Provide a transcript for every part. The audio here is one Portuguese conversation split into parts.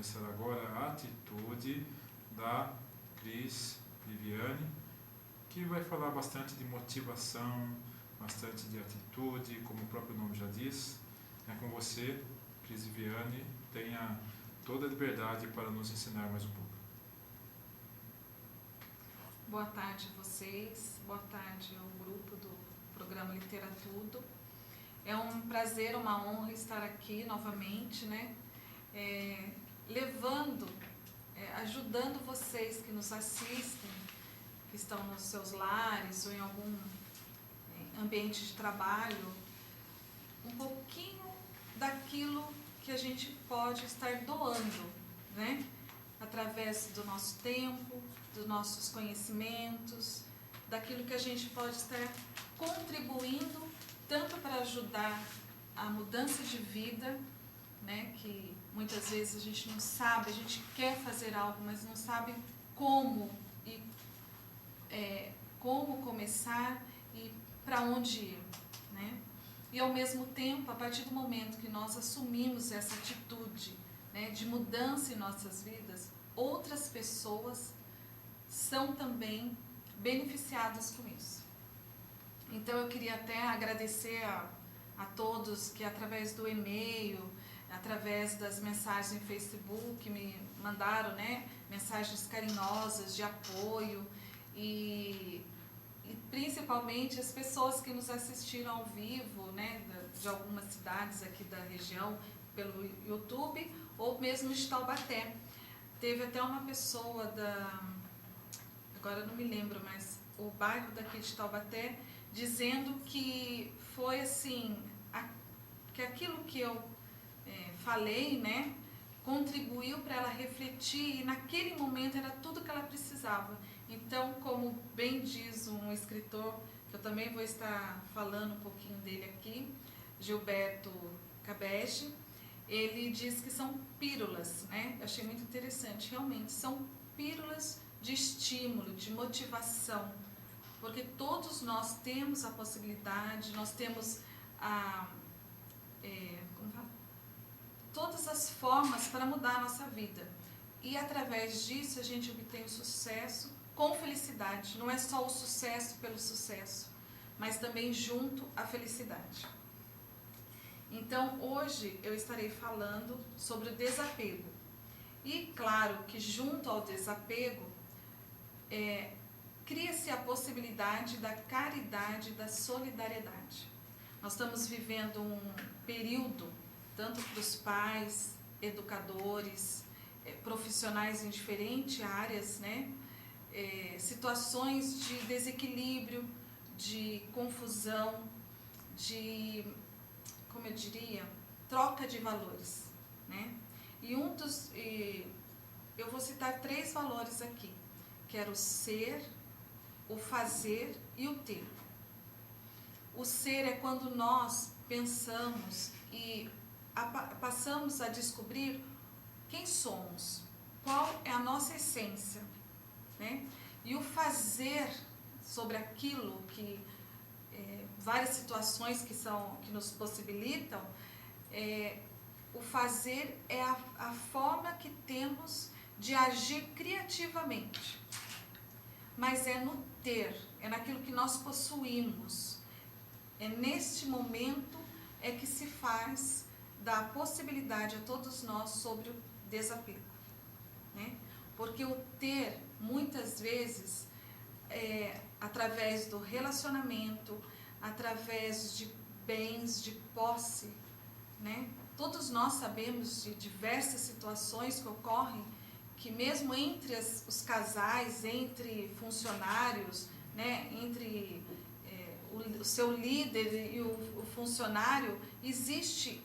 começar agora a atitude da Cris Viviane, que vai falar bastante de motivação, bastante de atitude, como o próprio nome já diz. É com você, Cris Viviane, tenha toda a liberdade para nos ensinar mais um pouco. Boa tarde a vocês, boa tarde ao grupo do programa Literatudo. É um prazer, uma honra estar aqui novamente, né? Ajudando vocês que nos assistem, que estão nos seus lares ou em algum ambiente de trabalho, um pouquinho daquilo que a gente pode estar doando, né? Através do nosso tempo, dos nossos conhecimentos, daquilo que a gente pode estar contribuindo tanto para ajudar a mudança de vida, né, que muitas vezes a gente não sabe, a gente quer fazer algo, mas não sabe como como começar e para onde ir, né? E ao mesmo tempo, a partir do momento que nós assumimos essa atitude, né, de mudança em nossas vidas, outras pessoas são também beneficiadas com isso. Então eu queria até agradecer a todos que através do e-mail, através das mensagens em Facebook me mandaram, né, mensagens carinhosas de apoio e principalmente as pessoas que nos assistiram ao vivo, né, de algumas cidades aqui da região pelo YouTube ou mesmo de Taubaté. Teve até uma pessoa agora eu não me lembro, mas o bairro daqui de Taubaté, dizendo que foi assim, que aquilo que eu falei, né, contribuiu para ela refletir e naquele momento era tudo que ela precisava. Então, como bem diz um escritor, que eu também vou estar falando um pouquinho dele aqui, Gilberto Cabege, ele diz que são pílulas, né? Eu achei muito interessante, realmente, são pílulas de estímulo, de motivação, porque todos nós temos a possibilidade, nós temos todas as formas para mudar a nossa vida. E através disso a gente obtém o sucesso com felicidade. Não é só o sucesso pelo sucesso, mas também junto à felicidade. Então hoje eu estarei falando sobre o desapego. E claro que junto ao desapego cria-se a possibilidade da caridade e da solidariedade. Nós estamos vivendo um período, tanto para os pais, educadores, profissionais em diferentes áreas, né? Situações de desequilíbrio, de confusão, de, como eu diria, troca de valores, né? Eu vou citar 3 valores aqui, que era o ser, o fazer e o ter. O ser é quando nós pensamos e passamos a descobrir quem somos, qual é a nossa essência, né? E o fazer sobre aquilo que várias situações que nos possibilitam, o fazer é a forma que temos de agir criativamente, mas é no ter, é naquilo que nós possuímos. É neste momento que se faz da possibilidade a todos nós sobre o desapego, né? Porque o ter, muitas vezes, através do relacionamento, através de bens, de posse, né? Todos nós sabemos de diversas situações que ocorrem, que mesmo entre os casais, entre funcionários, né? Entre o seu líder e o funcionário, existe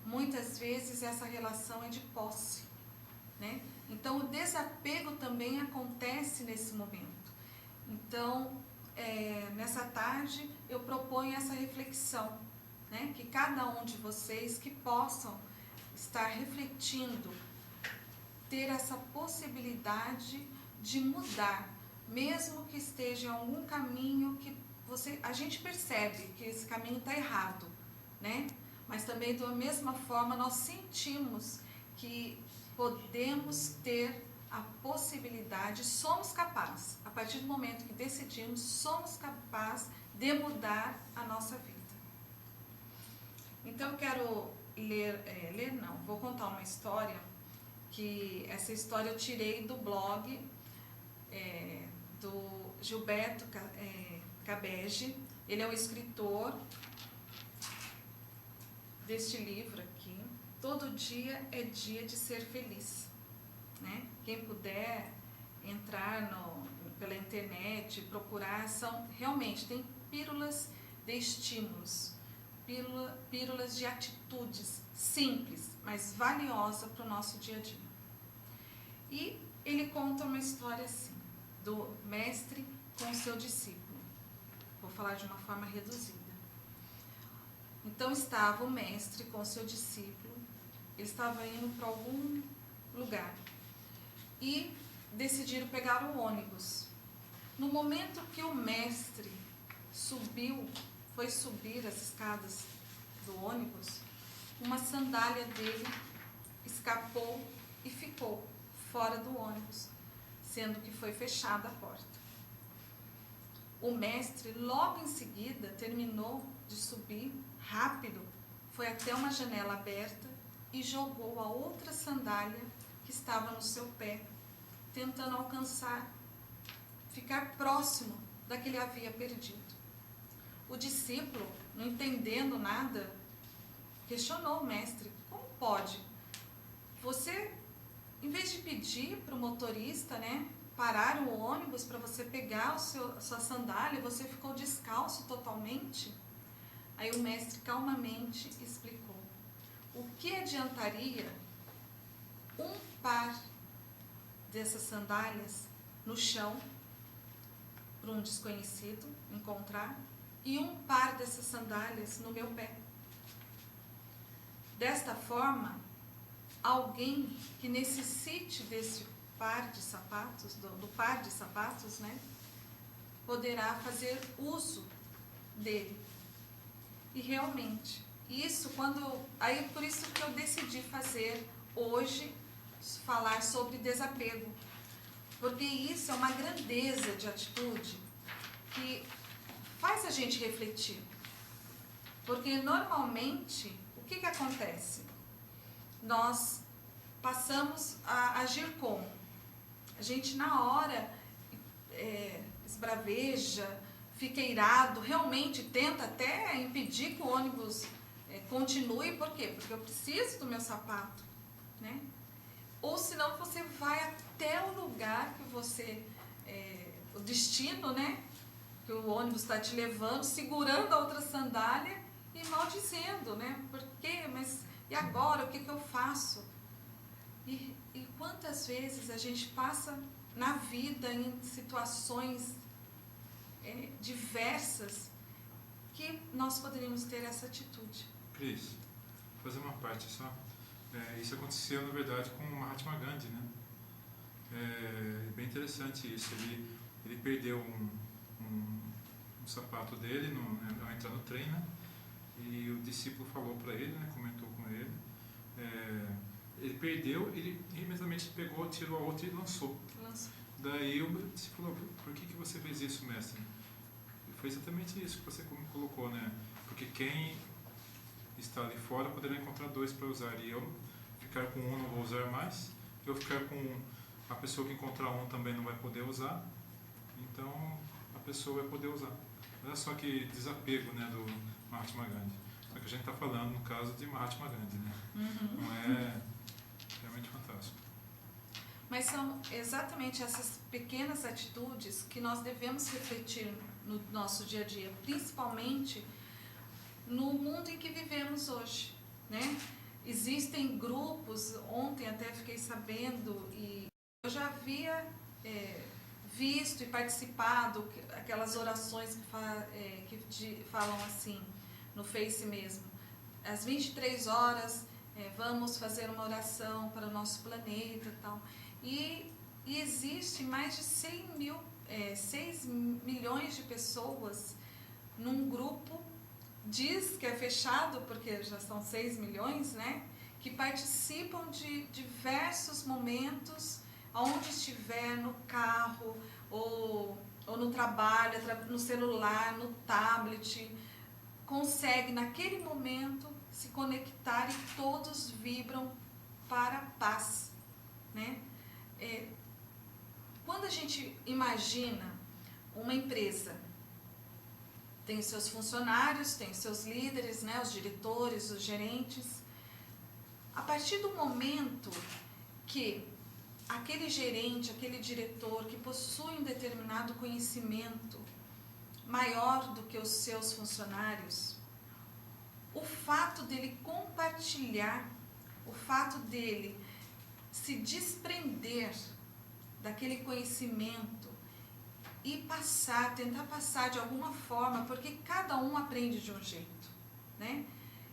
muitas vezes essa relação de posse, né? Então o desapego também acontece nesse momento. Então nessa tarde eu proponho essa reflexão, né? Que cada um de vocês que possam estar refletindo, ter essa possibilidade de mudar, mesmo que esteja em algum caminho que a gente percebe que esse caminho está errado, né? Mas também da mesma forma nós sentimos que podemos ter a possibilidade, somos capazes, a partir do momento que decidimos, somos capazes de mudar a nossa vida. Então eu quero vou contar uma história, que essa história eu tirei do blog do Gilberto Cabege. Ele é o escritor deste livro aqui, Todo Dia é Dia de Ser Feliz, né? Quem puder entrar pela internet, procurar, realmente tem pílulas de estímulos, pílulas de atitudes simples, mas valiosa para o nosso dia a dia. E ele conta uma história assim, do mestre com o seu discípulo. Vou falar de uma forma reduzida. Então estava o mestre com o seu discípulo, ele estava indo para algum lugar e decidiram pegar o ônibus. No momento que o mestre foi subir as escadas do ônibus, uma sandália dele escapou e ficou fora do ônibus, sendo que foi fechada a porta. O mestre, logo em seguida, terminou de subir rápido, foi até uma janela aberta e jogou a outra sandália que estava no seu pé, tentando ficar próximo da que ele havia perdido. O discípulo, não entendendo nada, questionou o mestre: como pode? Você, em vez de pedir para o motorista, né, parar o ônibus para você pegar a sua sandália, você ficou descalço totalmente? Aí o mestre calmamente explicou: o que adiantaria um par dessas sandálias no chão para um desconhecido encontrar e um par dessas sandálias no meu pé? Desta forma, alguém que necessite desse par de sapatos, do par de sapatos, né, poderá fazer uso dele. E realmente, aí por isso que eu decidi fazer hoje, falar sobre desapego, porque isso é uma grandeza de atitude que faz a gente refletir. Porque normalmente, o que acontece? Nós passamos a agir como? A gente na hora esbraveja, fica irado, realmente tenta até impedir que o ônibus continue. Por quê? Porque eu preciso do meu sapato, né? Ou senão você vai até o lugar que o destino, né, que o ônibus está te levando, segurando a outra sandália e maldizendo, né? Por quê? Mas e agora? O que eu faço? E quantas vezes a gente passa na vida em situações diversas que nós poderíamos ter essa atitude. Cris, vou fazer uma parte só. Isso aconteceu, na verdade, com o Mahatma Gandhi, né? É bem interessante isso. Ele perdeu um sapato dele ao entrar no trem, né? E o discípulo falou para ele, né? Comentou com ele. Ele perdeu, ele imediatamente pegou, tirou a outra e lançou. Daí o discípulo falou: por que você fez isso, mestre? E foi exatamente isso que você colocou, né? Porque quem está ali fora poderá encontrar dois para usar, e eu ficar com um não vou usar mais, eu ficar com a pessoa que encontrar um também não vai poder usar, então a pessoa vai poder usar. Olha só que desapego, né, do Mahatma Gandhi. Só que a gente está falando no caso de Mahatma Gandhi, né? Uhum. Não é realmente fantástico. Mas são exatamente essas pequenas atitudes que nós devemos refletir no nosso dia a dia, principalmente no mundo em que vivemos hoje, né? Existem grupos, ontem até fiquei sabendo, e eu já havia visto e participado aquelas orações que falam assim, no Face mesmo: às 23 horas vamos fazer uma oração para o nosso planeta e tal. E existe mais de 6 milhões de pessoas num grupo, diz que é fechado, porque já são 6 milhões, né? que participam de diversos momentos, aonde estiver, no carro, ou no trabalho, no celular, no tablet, consegue naquele momento se conectar e todos vibram para a paz, né? Quando a gente imagina uma empresa, tem os seus funcionários, tem os seus líderes, né, os diretores, os gerentes. A partir do momento que aquele gerente, aquele diretor que possui um determinado conhecimento maior do que os seus funcionários, o fato dele compartilhar, o fato dele se desprender daquele conhecimento e tentar passar de alguma forma, porque cada um aprende de um jeito, né?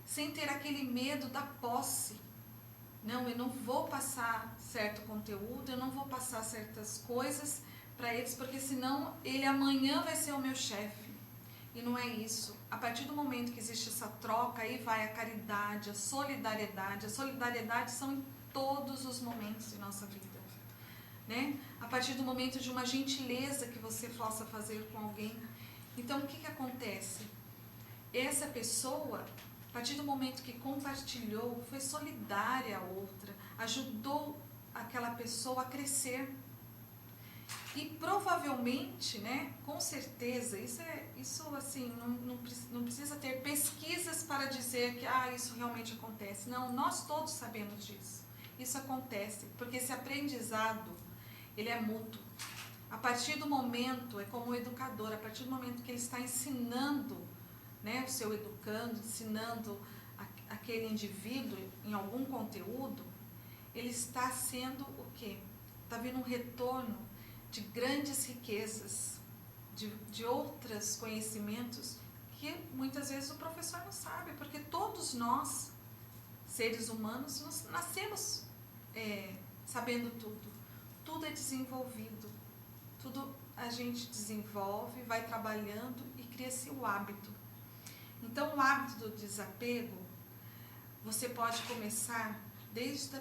Sem ter aquele medo da posse. Não, eu não vou passar certo conteúdo, eu não vou passar certas coisas para eles, porque senão ele amanhã vai ser o meu chefe. E não é isso. A partir do momento que existe essa troca, aí vai a caridade, a solidariedade. A solidariedade são em todos os momentos de nossa vida, né? A partir do momento de uma gentileza que você possa fazer com alguém. Então, o que acontece? Essa pessoa, a partir do momento que compartilhou, foi solidária a outra, ajudou aquela pessoa a crescer. E provavelmente, né, com certeza, isso assim, não precisa ter pesquisas para dizer que isso realmente acontece. Não, nós todos sabemos disso. Isso acontece, porque esse aprendizado, ele é mútuo. A partir do momento, é como o educador, a partir do momento que ele está ensinando, né, o seu educando, ensinando aquele indivíduo em algum conteúdo, ele está sendo o quê? Está vindo um retorno de grandes riquezas, de outros conhecimentos que muitas vezes o professor não sabe, porque todos nós, seres humanos, nascemos sabendo tudo. Tudo é desenvolvido, tudo a gente desenvolve, vai trabalhando e cria-se o hábito. Então, o hábito do desapego, você pode começar desde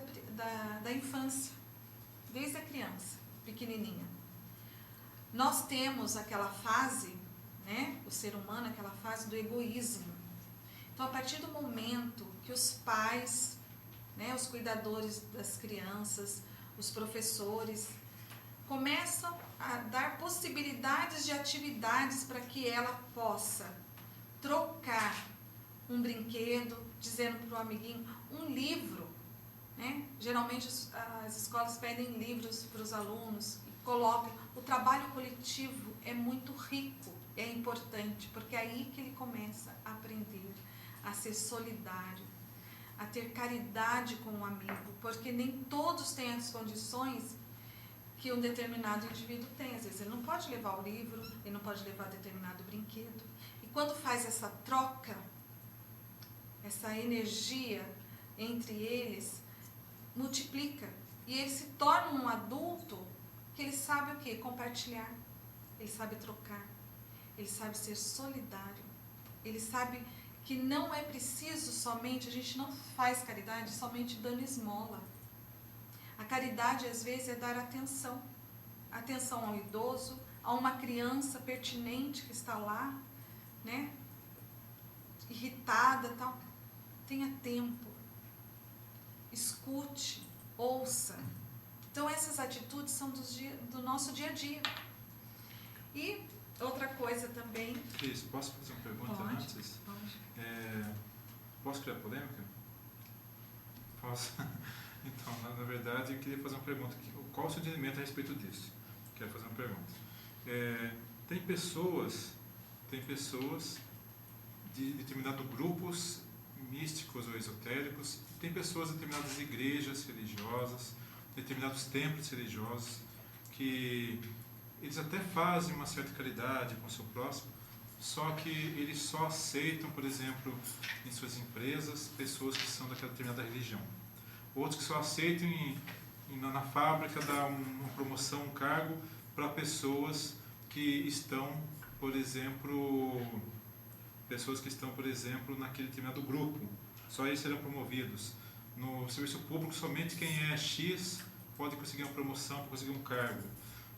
da infância, desde a criança, pequenininha. Nós temos aquela fase, né, o ser humano, aquela fase do egoísmo. Então, a partir do momento que os pais, né, os cuidadores das crianças, os professores, começam a dar possibilidades de atividades para que ela possa trocar um brinquedo, dizendo para o amiguinho, um livro, né? Geralmente as escolas pedem livros para os alunos e colocam. O trabalho coletivo é muito rico, é importante, porque é aí que ele começa a aprender a ser solidário, a ter caridade com o amigo, porque nem todos têm as condições que um determinado indivíduo tem. Às vezes ele não pode levar o livro, ele não pode levar determinado brinquedo. E quando faz essa troca, essa energia entre eles, multiplica. E ele se torna um adulto que ele sabe o quê? Compartilhar. Ele sabe trocar. Ele sabe ser solidário. Ele sabe que não é preciso somente, a gente não faz caridade somente dando esmola. A caridade, às vezes, é dar atenção. Atenção ao idoso, a uma criança pertinente que está lá, né? Irritada, tal. Tenha tempo. Escute, ouça. Então, essas atitudes são do nosso dia a dia. E outra coisa também... Cris, posso fazer uma pergunta antes? Pode. Posso criar polêmica? Posso? Então, na verdade, eu queria fazer uma pergunta aqui. Qual o seu entendimento a respeito disso? Quero fazer uma pergunta. Tem pessoas de determinados grupos místicos ou esotéricos, tem pessoas de determinadas igrejas religiosas, determinados templos religiosos, que eles até fazem uma certa caridade com o seu próximo, só que eles só aceitam, por exemplo, em suas empresas, pessoas que são daquela determinada religião. Outros que só aceitam na fábrica dar uma promoção, um cargo para pessoas que estão, por exemplo, naquele determinado grupo. Só eles serão promovidos. No serviço público, somente quem é X pode conseguir uma promoção, conseguir um cargo.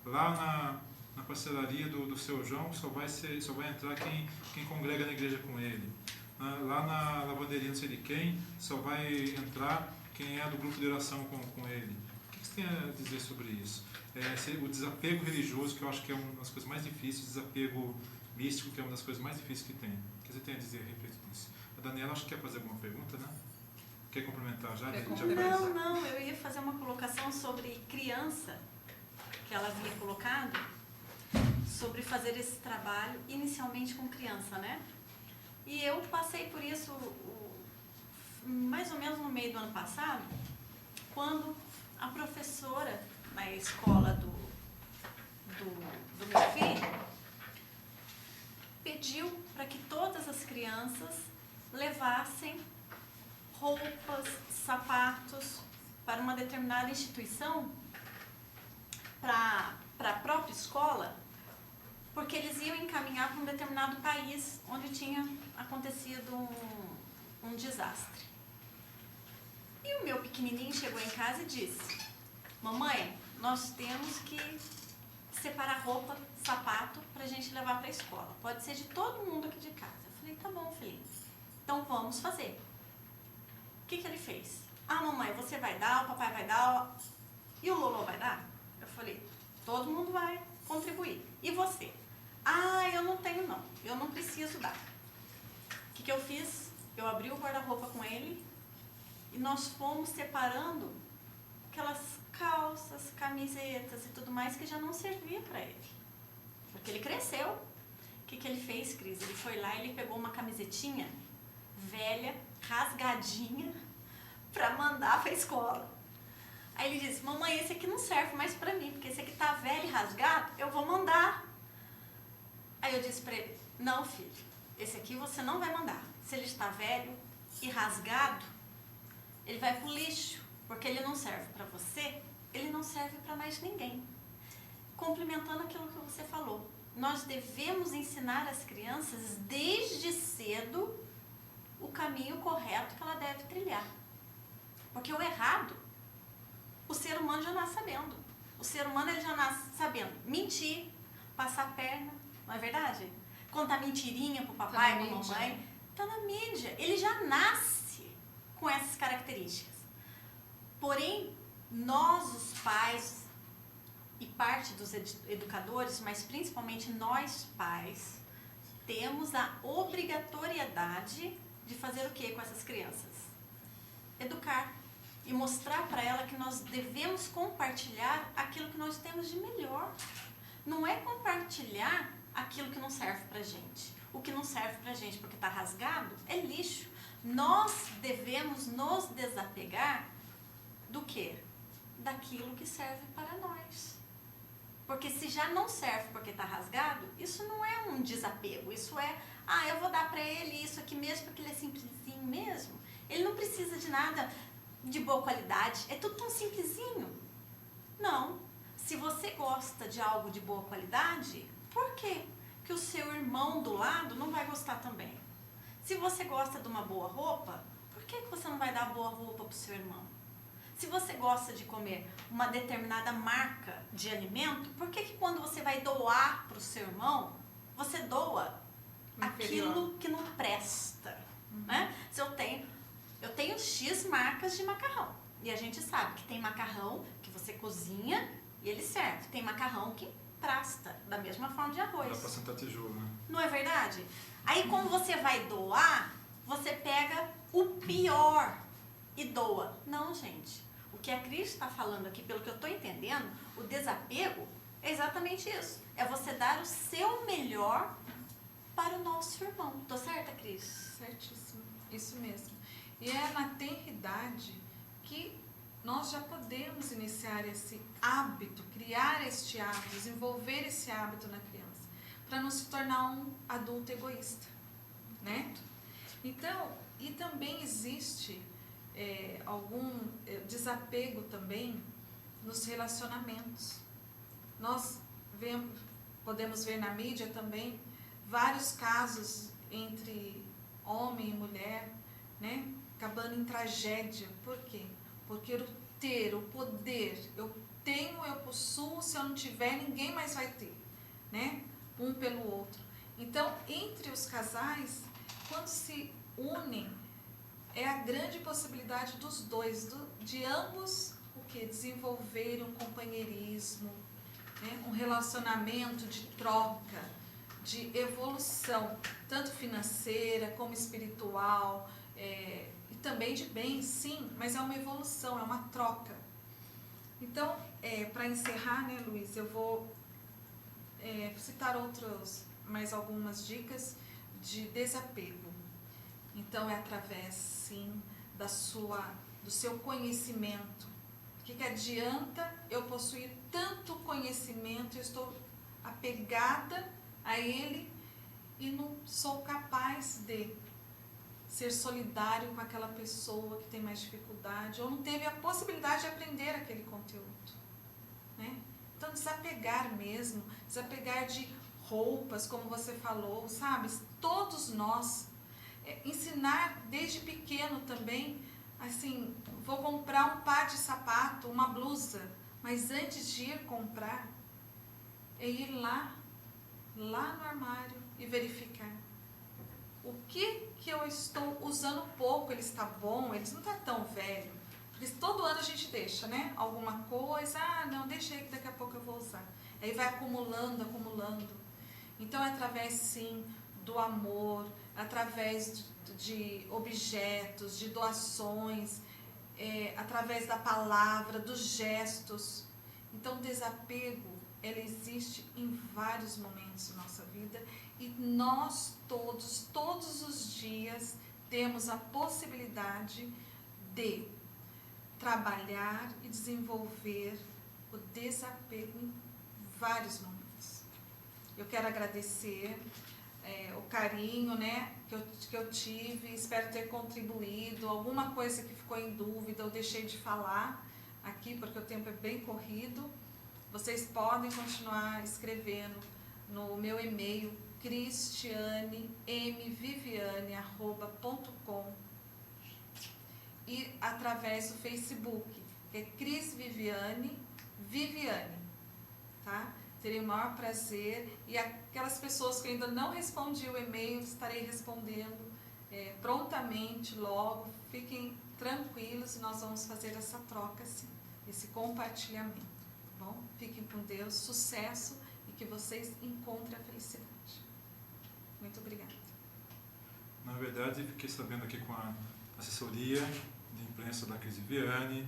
Lá na parcelaria do seu João só vai entrar quem congrega na igreja com ele. Lá na lavanderia não sei de quem, só vai entrar quem é do grupo de oração com ele. O que você tem a dizer sobre isso? O desapego religioso, que eu acho que é uma das coisas mais difíceis, o desapego místico, que é uma das coisas mais difíceis que tem. O que você tem a dizer a respeito disso? A Daniela, acho que quer fazer alguma pergunta, né? Quer complementar já? Não, eu ia fazer uma colocação sobre criança, que ela havia colocado, sobre fazer esse trabalho inicialmente com criança, né? E eu passei por isso mais ou menos no meio do ano passado, quando a professora na escola do meu filho pediu para que todas as crianças levassem roupas, sapatos para uma determinada instituição, para a própria escola, porque eles iam encaminhar para um determinado país onde tinha acontecido um desastre. E o meu pequenininho chegou em casa e disse: mamãe, nós temos que separar roupa, sapato para a gente levar para a escola. Pode ser de todo mundo aqui de casa. Eu falei: tá bom, filhinho. Então vamos fazer. O que ele fez? Ah, mamãe, você vai dar, o papai vai dar, e o Lolo vai dar? Eu falei: todo mundo vai contribuir. E você? Ah, eu não tenho não, eu não preciso dar. O que eu fiz? Eu abri o guarda-roupa com ele e nós fomos separando aquelas calças, camisetas e tudo mais que já não servia para ele. Porque ele cresceu. O que ele fez, Cris? Ele foi lá e ele pegou uma camisetinha velha, rasgadinha, para mandar para a escola. Aí ele disse: mamãe, esse aqui não serve mais para mim, porque esse aqui tá velho e rasgado, eu vou mandar. Aí eu disse para ele: não, filho, esse aqui você não vai mandar. Se ele está velho e rasgado, ele vai pro lixo, porque ele não serve para você, ele não serve para mais ninguém. Complementando aquilo que você falou, nós devemos ensinar às crianças desde cedo o caminho correto que ela deve trilhar. Porque o errado, o ser humano já nasce sabendo. O ser humano ele já nasce sabendo mentir, passar a perna, não é verdade? Contar mentirinha pro papai, pra mamãe. Tá na mídia. Ele já nasce com essas características. Porém, nós, os pais, e parte dos educadores, mas principalmente nós, pais, temos a obrigatoriedade de fazer o que com essas crianças? Educar. E mostrar para ela que nós devemos compartilhar aquilo que nós temos de melhor. Não é compartilhar aquilo que não serve pra gente. O que não serve pra gente porque tá rasgado é lixo. Nós devemos nos desapegar do quê? Daquilo que serve para nós. Porque se já não serve porque tá rasgado, isso não é um desapego. Isso é, eu vou dar pra ele isso aqui mesmo porque ele é simplesinho mesmo. Ele não precisa de nada de boa qualidade, é tudo tão simplesinho. Não. Se você gosta de algo de boa qualidade, por quê que o seu irmão do lado não vai gostar também? Se você gosta de uma boa roupa, por que você não vai dar boa roupa para o seu irmão? Se você gosta de comer uma determinada marca de alimento, por que quando você vai doar para o seu irmão, você doa aquilo que não presta? Né? Se eu tenho X marcas de macarrão. E a gente sabe que tem macarrão que você cozinha e ele serve. Tem macarrão que presta, da mesma forma de arroz. Dá pra sentar tijolo, né? Não é verdade? Aí quando você vai doar, você pega o pior e doa. Não, gente. O que a Cris está falando aqui, pelo que eu estou entendendo, o desapego é exatamente isso. É você dar o seu melhor para o nosso irmão. Tô certa, Cris? Certíssimo. Isso mesmo. E é na tenridade que nós já podemos iniciar esse hábito, criar este hábito, desenvolver esse hábito na criança, para não se tornar um adulto egoísta, né? Então, e também existe algum desapego também nos relacionamentos. Nós podemos ver na mídia também vários casos entre homem e mulher, né? acabando em tragédia. Por quê? Porque o ter, o poder, eu tenho, eu possuo, se eu não tiver, ninguém mais vai ter, né? Um pelo outro. Então, entre os casais, quando se unem, é a grande possibilidade dos dois, de ambos, o que? Desenvolverem um companheirismo, né? Um relacionamento de troca, de evolução, tanto financeira como espiritual, e também de bem, sim, mas é uma evolução, é uma troca. Então, para encerrar, né, Luiz, eu vou citar mais algumas dicas de desapego. Então, é através, sim, do seu conhecimento. O que adianta eu possuir tanto conhecimento, eu estou apegada a ele e não sou capaz de ser solidário com aquela pessoa que tem mais dificuldade ou não teve a possibilidade de aprender aquele conteúdo, né? Então, desapegar mesmo, desapegar de roupas, como você falou, sabe? Todos nós, ensinar desde pequeno também, assim, vou comprar um par de sapato, uma blusa, mas antes de ir comprar, é ir lá no armário e verificar o que eu estou usando pouco, ele está bom, ele não está tão velho. Porque todo ano a gente deixa, né? Alguma coisa, não, deixei que daqui a pouco eu vou usar. Aí vai acumulando. Então, é através, sim, do amor, através de objetos, de doações, através da palavra, dos gestos. Então, o desapego, ele existe em vários momentos da nossa vida e nós todos os dias, temos a possibilidade de trabalhar e desenvolver o desapego em vários momentos. Eu quero agradecer o carinho, né, que eu tive, espero ter contribuído. Alguma coisa que ficou em dúvida, eu deixei de falar aqui, porque o tempo é bem corrido. Vocês podem continuar escrevendo no meu e-mail, cristianemviviane@com, e através do Facebook, que é Cris Viviane, tá? Terei o maior prazer, e aquelas pessoas que ainda não respondi o e-mail, estarei respondendo prontamente, logo. Fiquem tranquilos e nós vamos fazer essa troca, sim, esse compartilhamento, tá bom? Fiquem com Deus, sucesso e que vocês encontrem a felicidade. Muito obrigada. Na verdade, fiquei sabendo aqui com a assessoria de imprensa da Cris Viviane,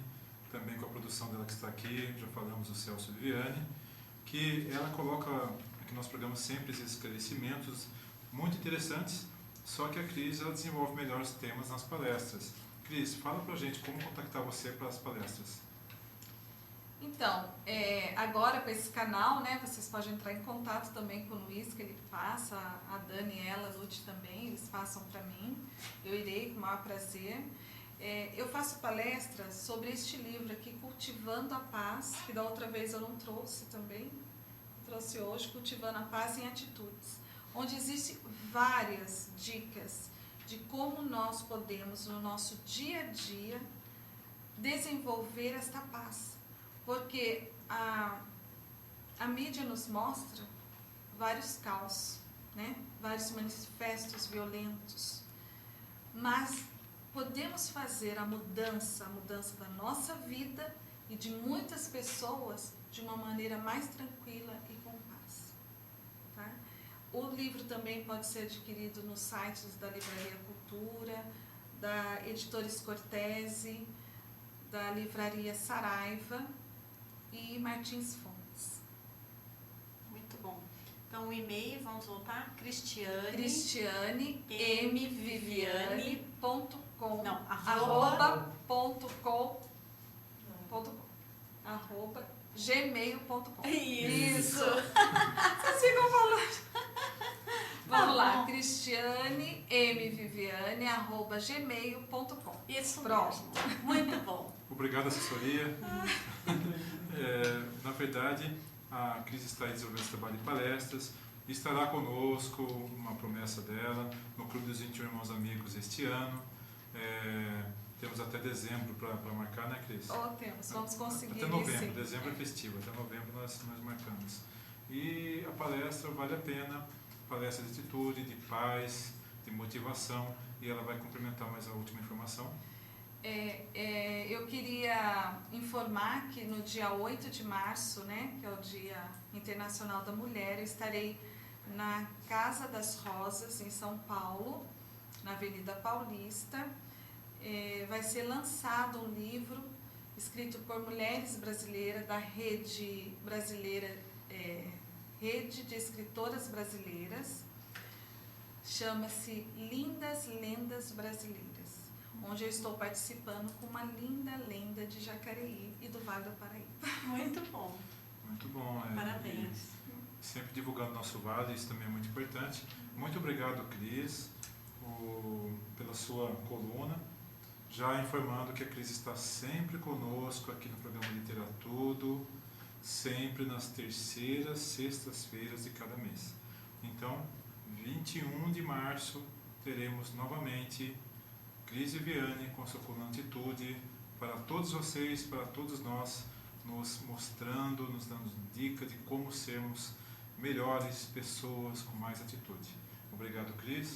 também com a produção dela que está aqui, já falamos do Celso Viviane, que ela coloca aqui no nosso programa sempre esses esclarecimentos muito interessantes, só que a Cris ela desenvolve melhores temas nas palestras. Cris, fala pra gente como contactar você para as palestras. Então, agora com esse canal, né, vocês podem entrar em contato também com o Luiz, que ele passa, a Daniela, a Lute também, eles passam para mim, eu irei com o maior prazer. Eu faço palestras sobre este livro aqui, Cultivando a Paz, que da outra vez eu não trouxe também, trouxe hoje, Cultivando a Paz em Atitudes, onde existem várias dicas de como nós podemos, no nosso dia a dia, desenvolver esta paz. Porque a mídia nos mostra vários caos, né? Vários manifestos violentos, mas podemos fazer a mudança da nossa vida e de muitas pessoas de uma maneira mais tranquila e com paz, tá? O livro também pode ser adquirido nos sites da Livraria Cultura, da Editores Cortese, da Livraria Saraiva e Martins Fontes. Muito bom. Então, o e-mail, vamos voltar, cristianemviviane.com. Não, gmail.com. Isso. Vocês ficam falando. Vamos lá, bom. cristianemviviane@gmail.com. Isso Pronto. mesmo. Muito bom. Obrigado, assessoria. Na verdade, a Cris está aí desenvolvendo esse trabalho de palestras, estará conosco, uma promessa dela, no Clube dos 21 Irmãos Amigos este ano. Temos até dezembro para marcar, né, Cris? Vamos conseguir. Até novembro, sim. dezembro é festivo, até novembro nós marcamos. E a palestra vale a pena, palestra de atitude, de paz, de motivação, e ela vai complementar mais a última informação. Eu queria informar que no dia 8 de março, né, que é o Dia Internacional da Mulher, eu estarei na Casa das Rosas, em São Paulo, na Avenida Paulista. Vai ser lançado um livro escrito por mulheres brasileiras da Rede Brasileira, Rede de Escritoras Brasileiras, chama-se Lindas Lendas Brasileiras, onde eu estou participando com uma linda lenda de Jacareí e do Vale do Paraíba. Muito bom. Muito bom. Parabéns. Sempre divulgando nosso vale, isso também é muito importante. Muito obrigado, Cris, pela sua coluna. Já informando que a Cris está sempre conosco aqui no programa Literatudo, sempre nas terceiras sextas-feiras de cada mês. Então, 21 de março, teremos novamente Cris Viviane com sua coluna Atitude, para todos vocês, para todos nós, nos mostrando, nos dando dicas de como sermos melhores pessoas com mais atitude. Obrigado, Cris.